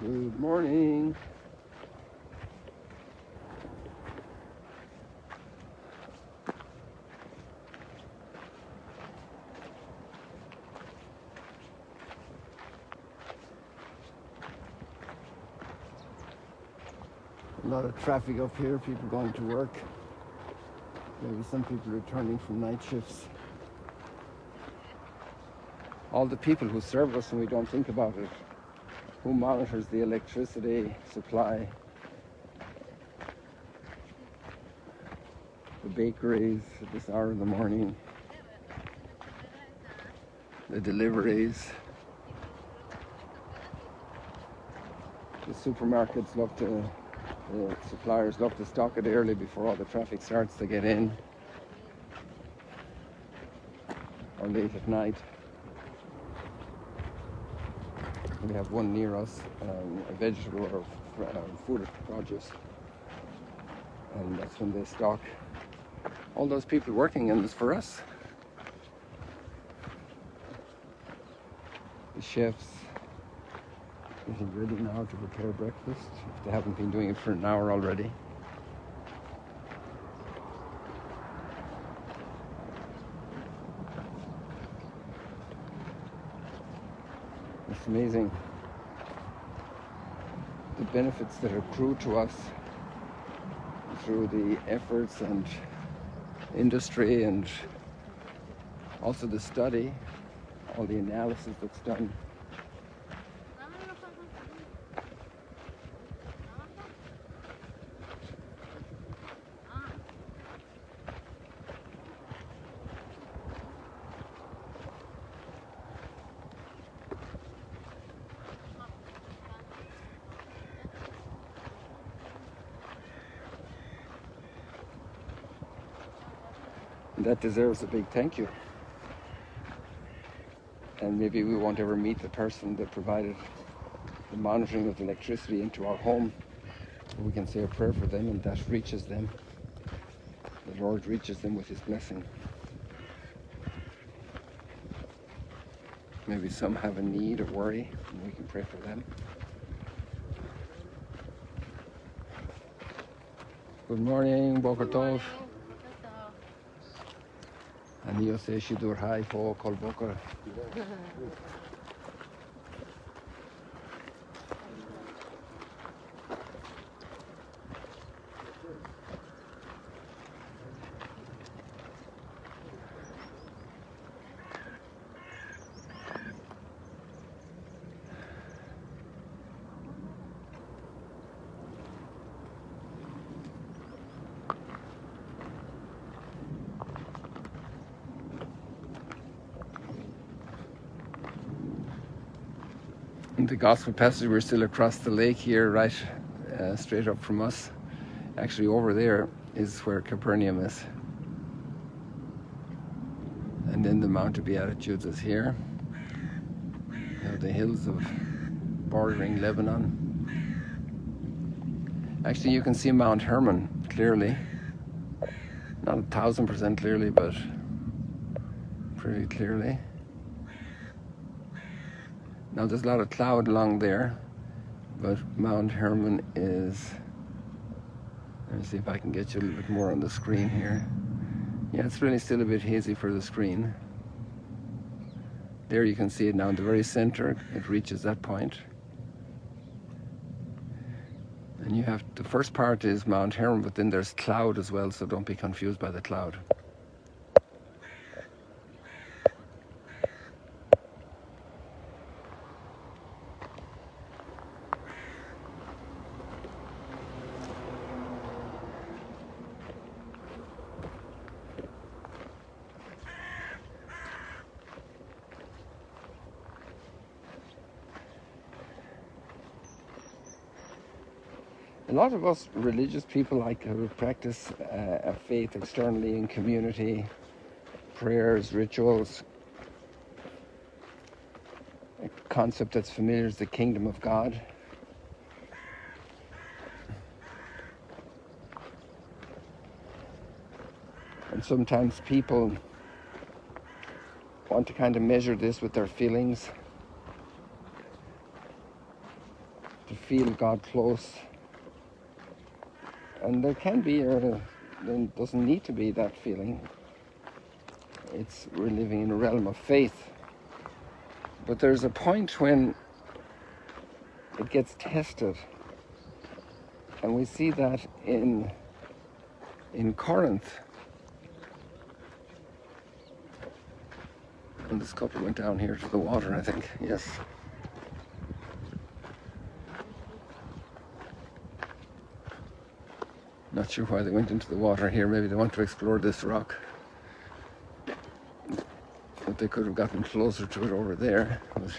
Good morning. A lot of traffic up here, people going to work. Maybe some people returning from night shifts. All the people who serve us and we don't think about it. Who monitors the electricity supply? The bakeries at this hour in the morning. The deliveries. The supermarkets love to, the suppliers love to stock it early before all the traffic starts to get in. Or late at night. We have one near us, a vegetable or food produce, and that's when they stock. All those people working in this for us. The chefs getting ready now to prepare breakfast, if they haven't been doing it for an hour already. It's amazing the benefits that accrue to us through the efforts and industry and also the study, all the analysis that's done. And that deserves a big thank you. And maybe we won't ever meet the person that provided the monitoring of the electricity into our home. We can say a prayer for them, and that reaches them. The Lord reaches them with His blessing. Maybe some have a need or worry, and we can pray for them. Good morning, Boker Tov. Ani ose shidur hai po kol boker. In the gospel passage, we're still across the lake here, right straight up from us. Actually, over there is where Capernaum is. And then the Mount of Beatitudes is here. The hills of bordering Lebanon. Actually, you can see Mount Hermon clearly. Not 1,000% clearly, but pretty clearly. Now there's a lot of cloud along there, but Mount Hermon is, let me see if I can get you a little bit more on the screen here. Yeah, it's really still a bit hazy for the screen. There you can see it now in the very center, it reaches that point. And you have, the first part is Mount Hermon, but then there's cloud as well, so don't be confused by the cloud. A lot of us religious people like to practice a faith externally in community, prayers, rituals. A concept that's familiar is the kingdom of God. And sometimes people want to kind of measure this with their feelings. to feel God close. And there can be, or there doesn't need to be, that feeling. We're living in a realm of faith. But there's a point when it gets tested. And we see that in Corinth. And this couple went down here to the water, I think. Yes. Not sure why they went into the water here. Maybe they want to explore this rock. But they could have gotten closer to it over there. But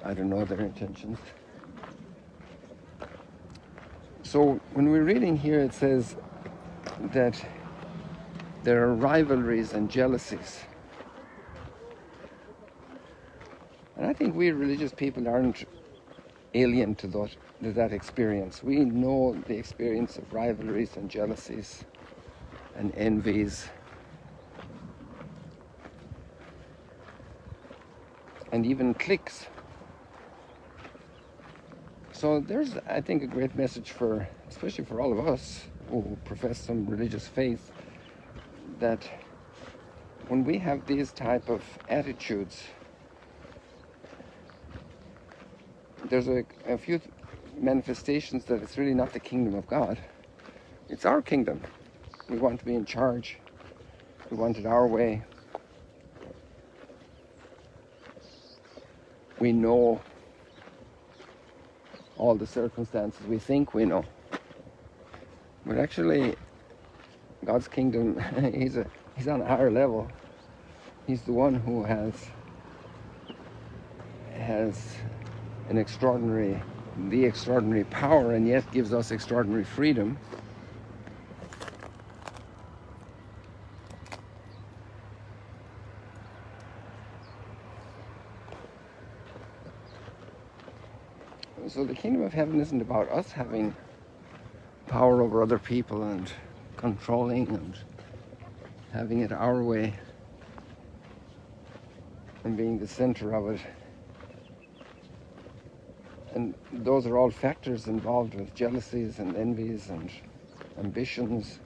I don't know their intentions. So when we're reading here, it says that there are rivalries and jealousies. And I think we religious people aren't alien to that experience. We know the experience of rivalries and jealousies and envies. And even cliques. So there's, I think, a great message especially for all of us who profess some religious faith, that when we have these type of attitudes, there's a few manifestations that it's really not the kingdom of God. It's our kingdom. We want to be in charge. We want it our way. We know all the circumstances we think we know. But actually, God's kingdom, he's on a higher level. He's the one who has the extraordinary power, and yet gives us extraordinary freedom. So the kingdom of heaven isn't about us having power over other people and controlling and having it our way and being the center of it. And those are all factors involved with jealousies and envies and ambitions,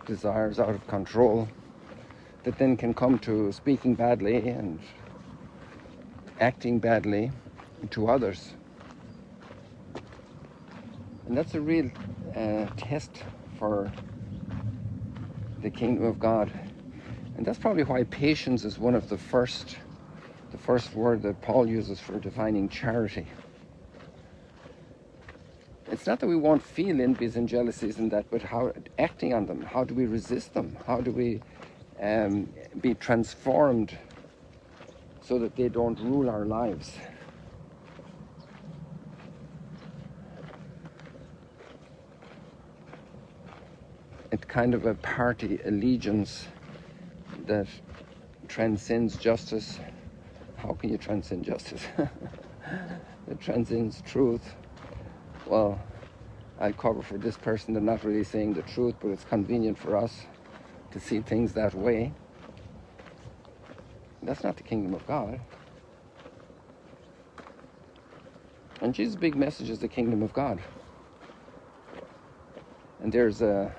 desires out of control, that then can come to speaking badly and acting badly to others. And that's a real test for the kingdom of God. And that's probably why patience is one of the first word that Paul uses for defining charity. It's not that we won't feel envies and jealousies and that, but how acting on them. How do we resist them? How do we be transformed so that they don't rule our lives? It's kind of a party allegiance that transcends justice. How can you transcend justice? It transcends truth. Well, I'll cover for this person, they're not really saying the truth, but it's convenient for us to see things that way. That's not the kingdom of God. And Jesus' big message is the kingdom of God. And there's a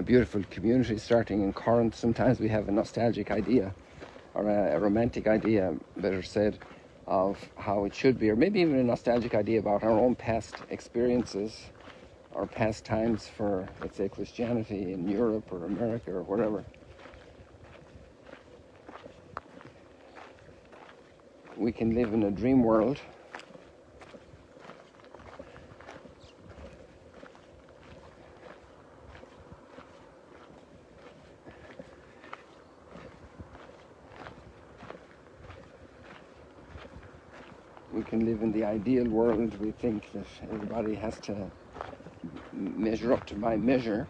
beautiful community starting in Corinth. Sometimes we have a nostalgic idea, or a romantic idea, better said, of how it should be, or maybe even a nostalgic idea about our own past experiences, or past times for, let's say, Christianity in Europe or America or wherever. We can live in a dream world. We can live in the ideal world. We think that everybody has to measure up to my measure.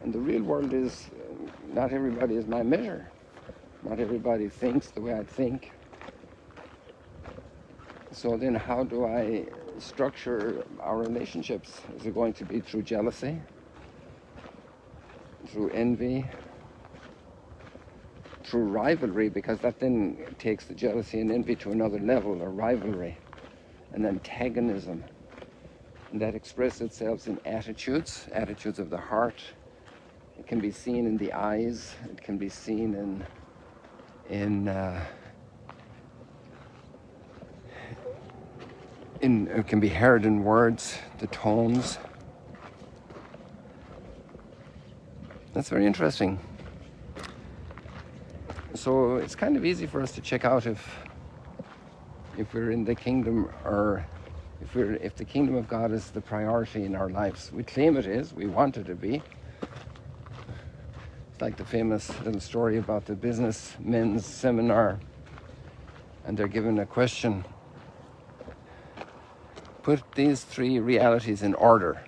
And the real world is, not everybody is my measure. Not everybody thinks the way I think. So then how do I structure our relationships? Is it going to be through jealousy? Through envy? through rivalry, because that then takes the jealousy and envy to another level, or rivalry, and antagonism. And that expresses itself in attitudes of the heart. It can be seen in the eyes. It can be seen it can be heard in words, the tones. That's very interesting. So it's kind of easy for us to check out if we're in the kingdom, or if the kingdom of God is the priority in our lives. We claim it is, we want it to be. It's like the famous little story about the businessmen's seminar, and they're given a question: put these three realities in order: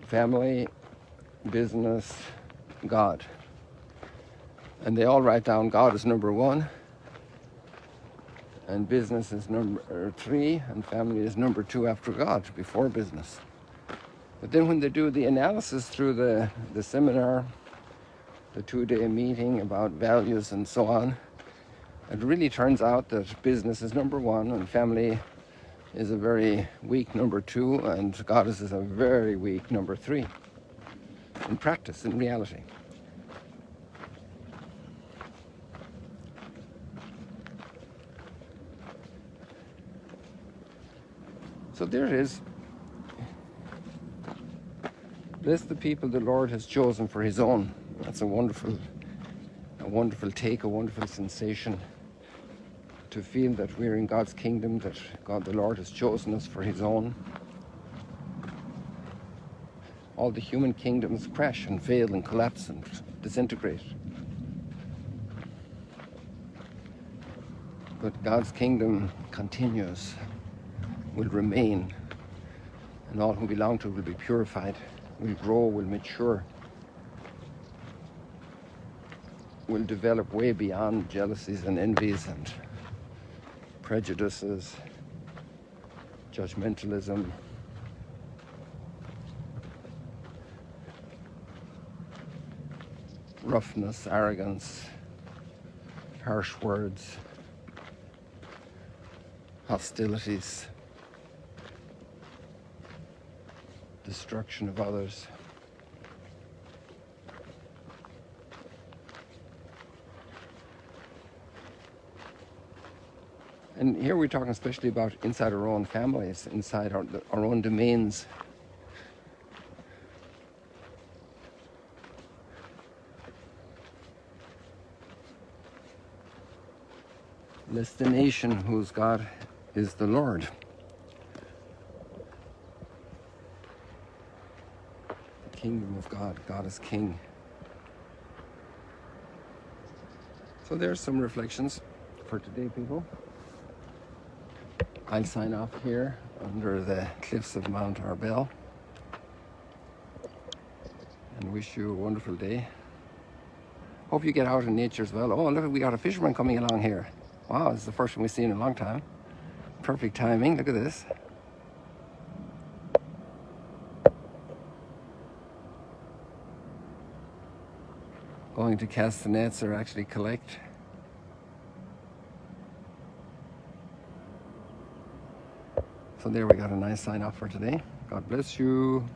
family, business, God. And they all write down God is number one, and business is number three, and family is number two after God, before business. But then when they do the analysis through the seminar, the 2-day meeting about values and so on, it really turns out that business is number one, and family is a very weak number two, and God is a very weak number three, in practice, in reality. So there it is. Bless the people the Lord has chosen for his own. That's a wonderful take, a wonderful sensation, to feel that we're in God's kingdom, that God the Lord has chosen us for his own. All the human kingdoms crash and fail and collapse and disintegrate. But God's kingdom continues, will remain, and all who belong to it will be purified, will grow, will mature, will develop way beyond jealousies and envies and prejudices, judgmentalism, roughness, arrogance, harsh words, hostilities, destruction of others. And here we're talking especially about inside our own families, inside our own domains. Bless the nation whose God is the Lord. The kingdom of God. God is king. So there's some reflections for today, people. I'll sign off here under the cliffs of Mount Arbel and wish you a wonderful day. Hope you get out in nature as well. Oh, look, we got a fisherman coming along here. Wow, this is the first one we've seen in a long time. Perfect timing, look at this. Going to cast the nets or actually collect. So there we got a nice sign off for today. God bless you.